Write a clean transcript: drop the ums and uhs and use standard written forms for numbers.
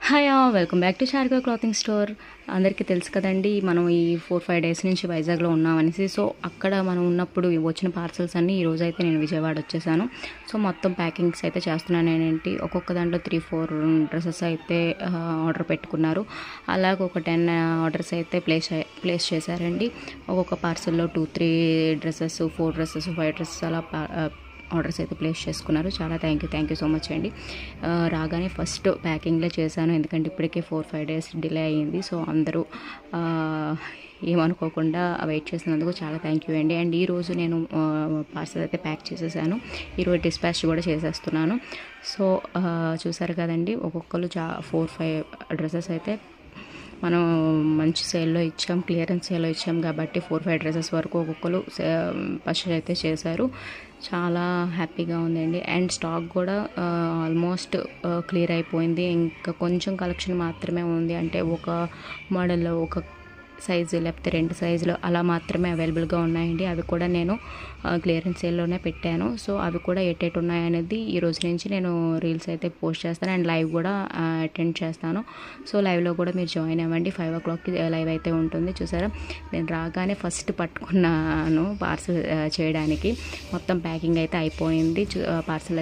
Hi welcome back to Sharada clothing store. అందరికీ తెలుసు కదండి, మనం ఈ 4-5 డేస్ నుంచి వైజాగ్లో ఉన్నామనేసి. సో అక్కడ మనం ఉన్నప్పుడు వచ్చిన పార్సల్స్ అన్నీ ఈరోజు అయితే నేను విజయవాడ వచ్చేసాను. సో మొత్తం ప్యాకింగ్స్ అయితే చేస్తున్నాను. ఏంటి ఒక్కొక్క దాంట్లో 3-4 డ్రెస్సెస్ అయితే ఆర్డర్ పెట్టుకున్నారు. అలాగే ఒక 10 ఆర్డర్స్ అయితే ప్లేస్ చేశారండి. ఒక్కొక్క పార్సల్లో 2-3 డ్రెస్సెస్, 4 డ్రెస్సెస్, 5 డ్రెస్సెస్ అలా ఆర్డర్స్ అయితే ప్లేస్ చేసుకున్నారు. చాలా థ్యాంక్ యూ సో మచ్ అండి. రాగానే ఫస్ట్ ప్యాకింగ్లో చేశాను, ఎందుకంటే ఇప్పటికే 4-5 డేస్ డిలే అయ్యింది. సో అందరూ ఏమనుకోకుండా వెయిట్ చేసినందుకు చాలా థ్యాంక్ యూ అండి. అండ్ ఈరోజు నేను పార్సల్ అయితే ప్యాక్ చేసేసాను. ఈరోజు డిస్పాచ్ కూడా చేసేస్తున్నాను. సో చూసారు కదండి, ఒక్కొక్కరు 4-5 డ్రెస్సెస్ అయితే మనం మంచి సేల్లో ఇచ్చాం, క్లియరెన్స్ సేల్లో ఇచ్చాం కాబట్టి 4-5 డ్రెస్సెస్ వరకు ఒక్కొక్కరు పర్చేస్ అయితే చేశారు. చాలా హ్యాపీగా ఉందండి. అండ్ స్టాక్ కూడా ఆల్మోస్ట్ క్లియర్ అయిపోయింది. ఇంకా కొంచెం కలెక్షన్ మాత్రమే ఉంది. అంటే ఒక మోడల్లో ఒక సైజు లేకపోతే 2 సైజులు అలా మాత్రమే అవైలబుల్గా ఉన్నాయండి. అవి కూడా నేను క్లియరెన్స్ సేల్లోనే పెట్టాను. సో అవి కూడా ఎటు ఉన్నాయనేది ఈ రోజు నుంచి నేను రీల్స్ అయితే పోస్ట్ చేస్తాను. అండ్ లైవ్ కూడా అటెండ్ చేస్తాను. సో లైవ్లో కూడా మీరు జాయిన్ అవ్వండి. 5 o'clockకి లైవ్ అయితే ఉంటుంది. చూసారా, నేను రాగానే ఫస్ట్ పట్టుకున్నాను పార్సల్ చేయడానికి. మొత్తం ప్యాకింగ్ అయితే అయిపోయింది. పార్సల్